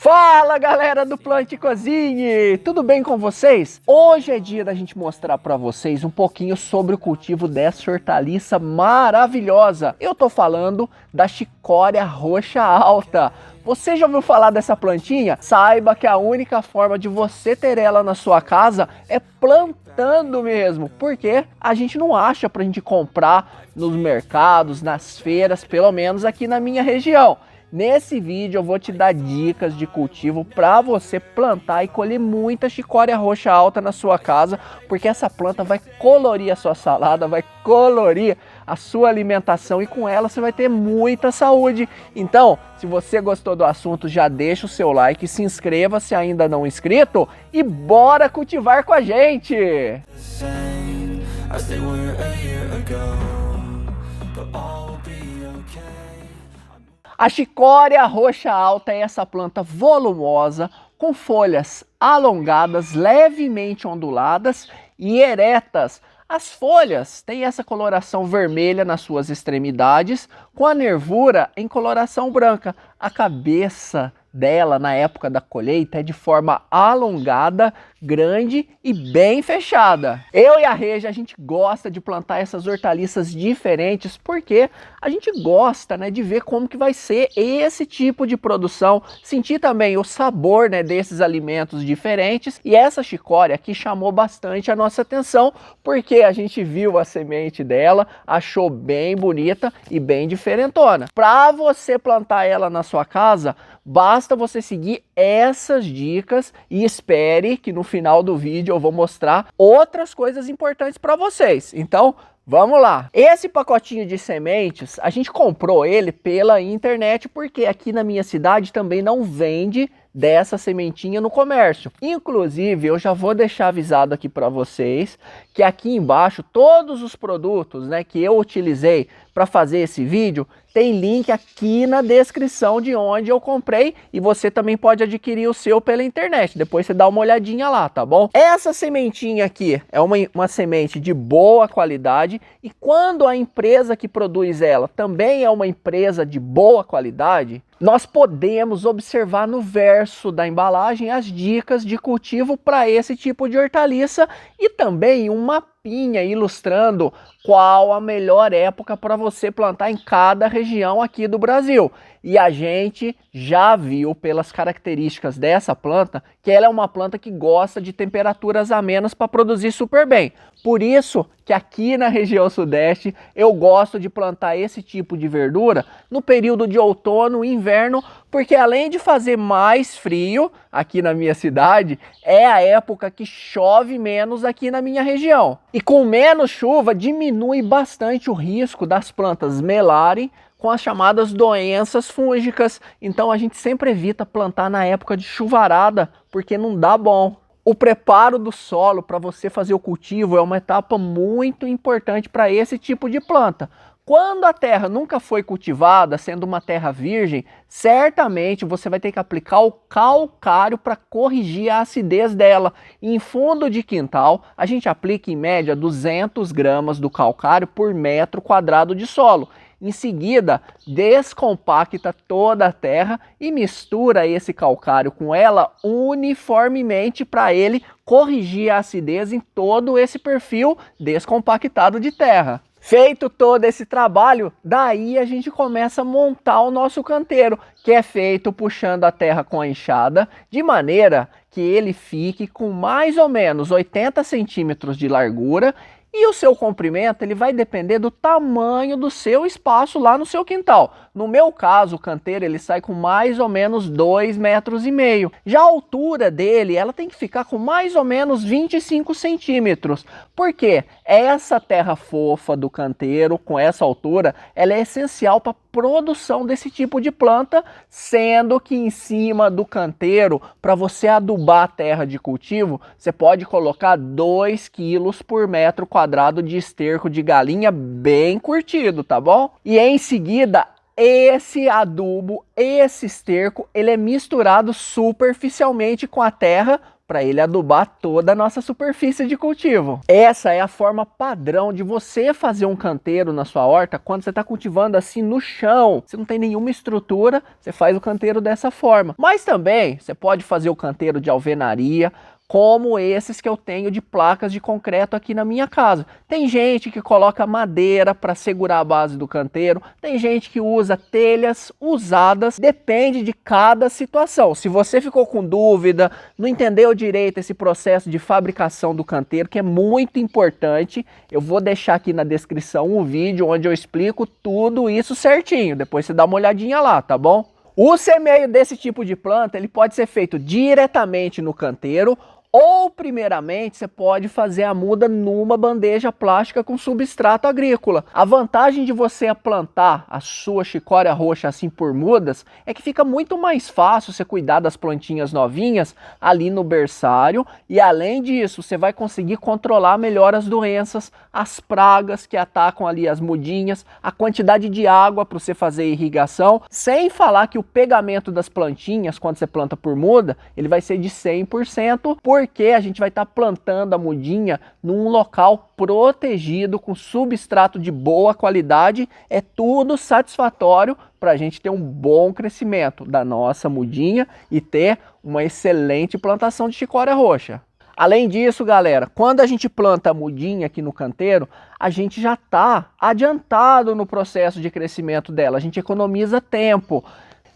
Fala galera do Plante e Cozinhe, tudo bem com vocês? Hoje é dia da gente mostrar para vocês um pouquinho sobre o cultivo dessa hortaliça maravilhosa. Eu tô falando da chicória roxa alta. Você já ouviu falar dessa plantinha? Saiba que a única forma de você ter ela na sua casa é plantando mesmo, porque a gente não acha pra gente comprar nos mercados, nas feiras, pelo menos aqui na minha região. Nesse vídeo eu vou te dar dicas de cultivo para você plantar e colher muita chicória roxa alta na sua casa, porque essa planta vai colorir a sua salada, vai colorir a sua alimentação e com ela você vai ter muita saúde. Então, se você gostou do assunto, já deixa o seu like, se inscreva se ainda não inscrito e bora cultivar com a gente! A chicória roxa alta é essa planta volumosa, com folhas alongadas, levemente onduladas e eretas. As folhas têm essa coloração vermelha nas suas extremidades, com a nervura em coloração branca. A cabeça dela, na época da colheita, é de forma alongada, grande e bem fechada. Eu e a Regia, a gente gosta de plantar essas hortaliças diferentes porque a gente gosta, né, de ver como que vai ser esse tipo de produção, sentir também o sabor, né, desses alimentos diferentes. E essa chicória aqui chamou bastante a nossa atenção porque a gente viu a semente dela, achou bem bonita e bem diferentona. Para você plantar ela na sua casa, basta você seguir essas dicas e espere que no final do vídeo eu vou mostrar outras coisas importantes para vocês. Então, vamos lá! Esse pacotinho de sementes, a gente comprou ele pela internet porque aqui na minha cidade também não vende dessa sementinha no comércio. Inclusive, eu já vou deixar avisado aqui para vocês que aqui embaixo todos os produtos, né, que eu utilizei para fazer esse vídeo, tem link aqui na descrição de onde eu comprei e você também pode adquirir o seu pela internet. Depois você dá uma olhadinha lá, tá bom? Essa sementinha aqui é uma semente de boa qualidade e quando a empresa que produz ela também é uma empresa de boa qualidade, nós podemos observar no verso da embalagem as dicas de cultivo para esse tipo de hortaliça e também um mapinha ilustrando qual a melhor época para você plantar em cada região aqui do Brasil. E a gente já viu pelas características dessa planta que ela é uma planta que gosta de temperaturas amenas para produzir super bem. Por isso que aqui na região sudeste eu gosto de plantar esse tipo de verdura no período de outono e inverno, porque além de fazer mais frio aqui na minha cidade, é a época que chove menos aqui na minha região. E com menos chuva diminui bastante o risco das plantas melarem com as chamadas doenças fúngicas. Então a gente sempre evita plantar na época de chuvarada, porque não dá bom. O preparo do solo para você fazer o cultivo é uma etapa muito importante para esse tipo de planta. Quando a terra nunca foi cultivada, sendo uma terra virgem, certamente você vai ter que aplicar o calcário para corrigir a acidez dela. Em fundo de quintal, a gente aplica em média 200 gramas do calcário por metro quadrado de solo. Em seguida, descompacta toda a terra e mistura esse calcário com ela uniformemente para ele corrigir a acidez em todo esse perfil descompactado de terra. Feito todo esse trabalho, daí a gente começa a montar o nosso canteiro, que é feito puxando a terra com a enxada, de maneira que ele fique com mais ou menos 80 centímetros de largura. E o seu comprimento ele vai depender do tamanho do seu espaço lá no seu quintal. No meu caso, o canteiro ele sai com mais ou menos 2,5 metros. Já a altura dele ela tem que ficar com mais ou menos 25 centímetros. Porque essa terra fofa do canteiro, com essa altura, ela é essencial para a produção desse tipo de planta, sendo que em cima do canteiro, para você adubar a terra de cultivo, você pode colocar 2 quilos por metro quadrado de esterco de galinha bem curtido, tá bom? E em seguida, esse adubo, esse esterco, ele é misturado superficialmente com a terra para ele adubar toda a nossa superfície de cultivo. Essa é a forma padrão de você fazer um canteiro na sua horta quando você está cultivando assim no chão. Você não tem nenhuma estrutura, você faz o canteiro dessa forma. Mas também você pode fazer o canteiro de alvenaria, como esses que eu tenho de placas de concreto aqui na minha casa. Tem gente que coloca madeira para segurar a base do canteiro, tem gente que usa telhas usadas, depende de cada situação. Se você ficou com dúvida, não entendeu direito esse processo de fabricação do canteiro, que é muito importante, eu vou deixar aqui na descrição um vídeo onde eu explico tudo isso certinho, depois você dá uma olhadinha lá, tá bom? O semeio desse tipo de planta, ele pode ser feito diretamente no canteiro, ou primeiramente você pode fazer a muda numa bandeja plástica com substrato agrícola. A vantagem de você plantar a sua chicória roxa assim por mudas é que fica muito mais fácil você cuidar das plantinhas novinhas ali no berçário, e além disso você vai conseguir controlar melhor as doenças, as pragas que atacam ali as mudinhas, a quantidade de água para você fazer irrigação, sem falar que o pegamento das plantinhas quando você planta por muda, ele vai ser de 100%, porque a gente vai estar plantando a mudinha num local protegido, com substrato de boa qualidade. É tudo satisfatório para a gente ter um bom crescimento da nossa mudinha e ter uma excelente plantação de chicória roxa. Além disso, galera, quando a gente planta a mudinha aqui no canteiro, a gente já está adiantado no processo de crescimento dela, a gente economiza tempo.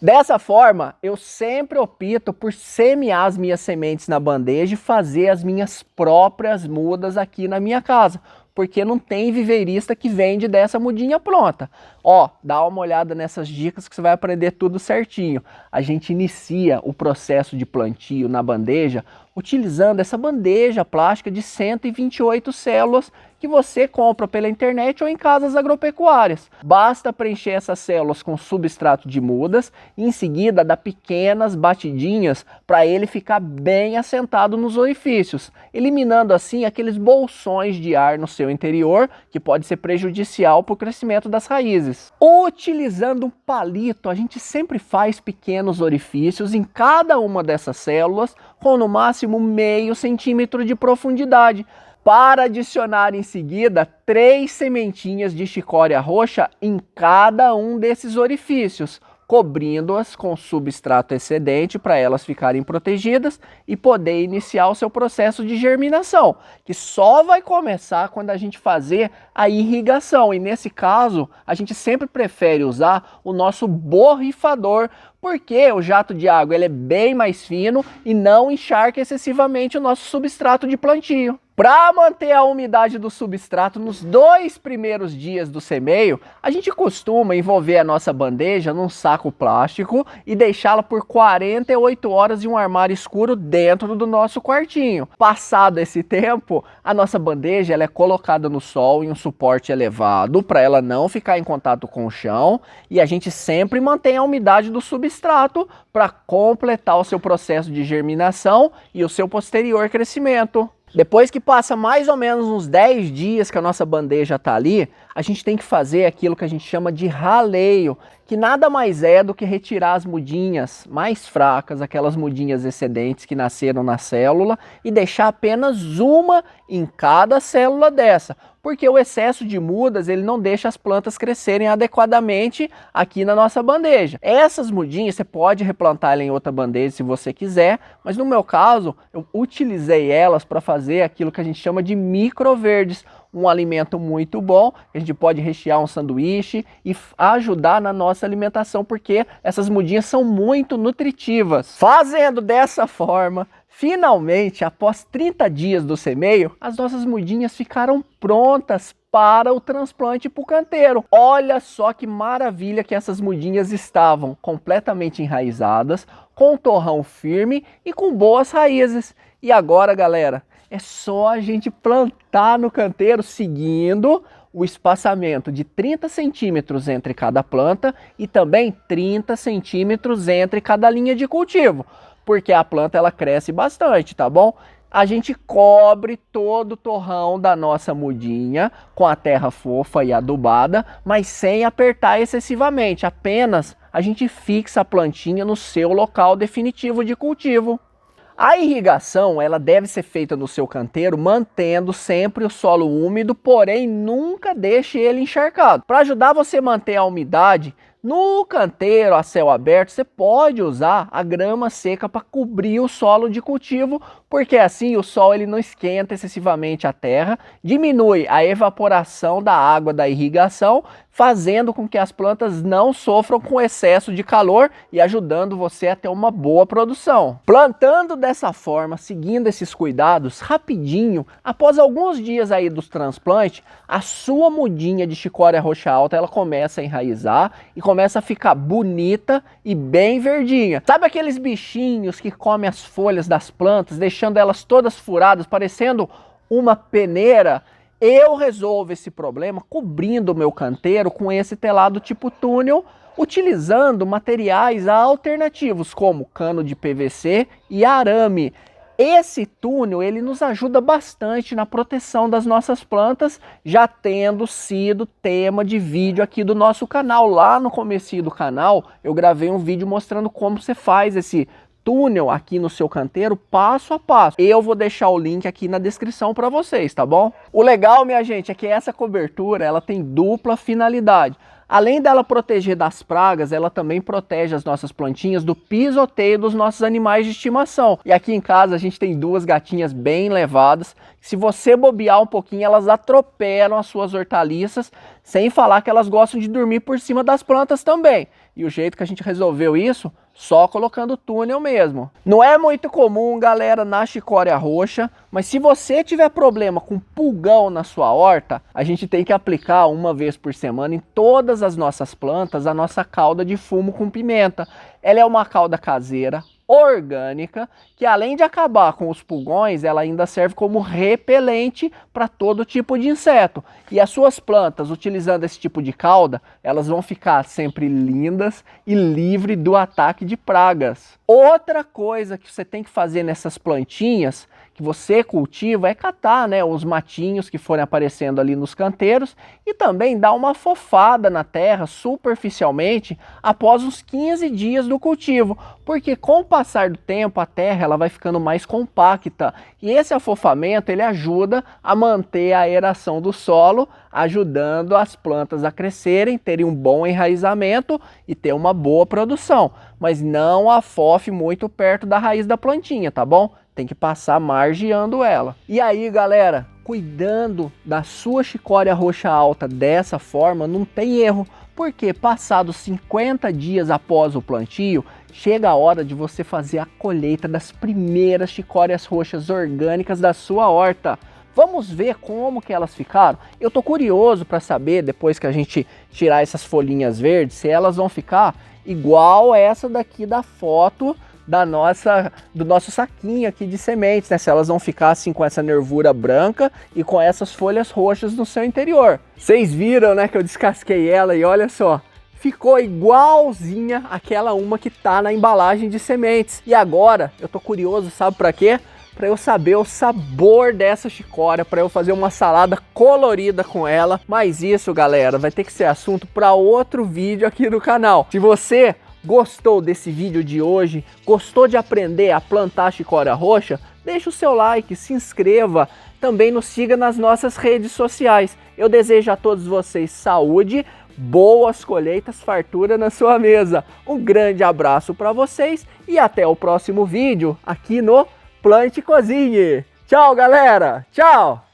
Dessa forma, eu sempre opto por semear as minhas sementes na bandeja e fazer as minhas próprias mudas aqui na minha casa, porque não tem viveirista que vende dessa mudinha pronta. Ó, dá uma olhada nessas dicas que você vai aprender tudo certinho. A gente inicia o processo de plantio na bandeja utilizando essa bandeja plástica de 128 células que você compra pela internet ou em casas agropecuárias. Basta preencher essas células com substrato de mudas e em seguida dar pequenas batidinhas para ele ficar bem assentado nos orifícios, eliminando assim aqueles bolsões de ar no seu interior que pode ser prejudicial para o crescimento das raízes. Utilizando um palito, a gente sempre faz pequenos orifícios em cada uma dessas células com no máximo meio centímetro de profundidade, para adicionar em seguida 3 sementinhas de chicória roxa em cada um desses orifícios, cobrindo-as com substrato excedente para elas ficarem protegidas e poder iniciar o seu processo de germinação, que só vai começar quando a gente fazer a irrigação. E nesse caso, a gente sempre prefere usar o nosso borrifador, porque o jato de água ele é bem mais fino e não encharca excessivamente o nosso substrato de plantio. Para manter a umidade do substrato nos 2 primeiros dias do semeio, a gente costuma envolver a nossa bandeja num saco plástico e deixá-la por 48 horas em um armário escuro dentro do nosso quartinho. Passado esse tempo, a nossa bandeja ela é colocada no sol em um suporte elevado para ela não ficar em contato com o chão, e a gente sempre mantém a umidade do substrato para completar o seu processo de germinação e o seu posterior crescimento. Depois que passa mais ou menos uns 10 dias que a nossa bandeja está ali, a gente tem que fazer aquilo que a gente chama de raleio, que nada mais é do que retirar as mudinhas mais fracas, aquelas mudinhas excedentes que nasceram na célula, e deixar apenas uma em cada célula dessa, porque o excesso de mudas ele não deixa as plantas crescerem adequadamente aqui na nossa bandeja. Essas mudinhas você pode replantar ela em outra bandeja se você quiser, mas no meu caso eu utilizei elas para fazer aquilo que a gente chama de microverdes, um alimento muito bom, a gente pode rechear um sanduíche e ajudar na nossa alimentação, porque essas mudinhas são muito nutritivas. Fazendo dessa forma, finalmente, após 30 dias do semeio, as nossas mudinhas ficaram prontas para o transplante para o canteiro. Olha só que maravilha que essas mudinhas estavam, completamente enraizadas, com torrão firme e com boas raízes. E agora, galera, é só a gente plantar no canteiro seguindo o espaçamento de 30 centímetros entre cada planta e também 30 centímetros entre cada linha de cultivo, porque a planta ela cresce bastante, tá bom? A gente cobre todo o torrão da nossa mudinha com a terra fofa e adubada, mas sem apertar excessivamente, apenas a gente fixa a plantinha no seu local definitivo de cultivo. A irrigação, ela deve ser feita no seu canteiro, mantendo sempre o solo úmido, porém nunca deixe ele encharcado. Para ajudar você a manter a umidade, no canteiro a céu aberto, você pode usar a grama seca para cobrir o solo de cultivo, porque assim o sol ele não esquenta excessivamente a terra, diminui a evaporação da água da irrigação, fazendo com que as plantas não sofram com excesso de calor e ajudando você a ter uma boa produção. Plantando dessa forma, seguindo esses cuidados, rapidinho, após alguns dias aí dos transplantes, a sua mudinha de chicória roxa alta ela começa a enraizar e começa a ficar bonita e bem verdinha. Sabe aqueles bichinhos que comem as folhas das plantas, deixando elas todas furadas, parecendo uma peneira? Eu resolvo esse problema cobrindo o meu canteiro com esse telado tipo túnel, utilizando materiais alternativos como cano de PVC e arame. Esse túnel ele nos ajuda bastante na proteção das nossas plantas, já tendo sido tema de vídeo aqui do nosso canal. Lá no comecinho do canal eu gravei um vídeo mostrando como você faz esse túnel aqui no seu canteiro passo a passo. Eu vou deixar o link aqui na descrição para vocês, tá bom? O legal, minha gente, é que essa cobertura ela tem dupla finalidade. Além dela proteger das pragas, ela também protege as nossas plantinhas do pisoteio dos nossos animais de estimação. E aqui em casa a gente tem duas gatinhas bem levadas. Se você bobear um pouquinho, elas atropelam as suas hortaliças, sem falar que elas gostam de dormir por cima das plantas também. E o jeito que a gente resolveu isso, só colocando túnel mesmo. Não é muito comum, galera, na chicória roxa, mas se você tiver problema com pulgão na sua horta, a gente tem que aplicar uma vez por semana em todas as nossas plantas a nossa calda de fumo com pimenta. Ela é uma calda caseira, orgânica, que além de acabar com os pulgões, ela ainda serve como repelente para todo tipo de inseto. E as suas plantas, utilizando esse tipo de calda, elas vão ficar sempre lindas e livres do ataque de pragas. Outra coisa que você tem que fazer nessas plantinhas que você cultiva é catar, né, os matinhos que forem aparecendo ali nos canteiros e também dar uma fofada na terra superficialmente após uns 15 dias do cultivo, porque com o passar do tempo a terra ela vai ficando mais compacta e esse afofamento ele ajuda a manter a aeração do solo, ajudando as plantas a crescerem, terem um bom enraizamento e ter uma boa produção. Mas não afofe muito perto da raiz da plantinha, tá bom? Tem que passar margeando ela. E aí, galera, cuidando da sua chicória roxa alta dessa forma, não tem erro. Porque passados 50 dias após o plantio, chega a hora de você fazer a colheita das primeiras chicórias roxas orgânicas da sua horta. Vamos ver como que elas ficaram? Eu tô curioso para saber, depois que a gente tirar essas folhinhas verdes, se elas vão ficar igual essa daqui da foto do nosso saquinho aqui de sementes, né? Se elas vão ficar assim com essa nervura branca e com essas folhas roxas no seu interior. Vocês viram, né, que eu descasquei ela e olha só, ficou igualzinha aquela uma que tá na embalagem de sementes. E agora eu tô curioso, sabe para quê? Para eu saber o sabor dessa chicória, para eu fazer uma salada colorida com ela. Mas isso, galera, vai ter que ser assunto para outro vídeo aqui no canal. Se você gostou desse vídeo de hoje, gostou de aprender a plantar chicória roxa, deixa o seu like, se inscreva, também nos siga nas nossas redes sociais. Eu desejo a todos vocês saúde, boas colheitas, fartura na sua mesa. Um grande abraço para vocês e até o próximo vídeo aqui no Plante e Cozinhe. Tchau, galera! Tchau!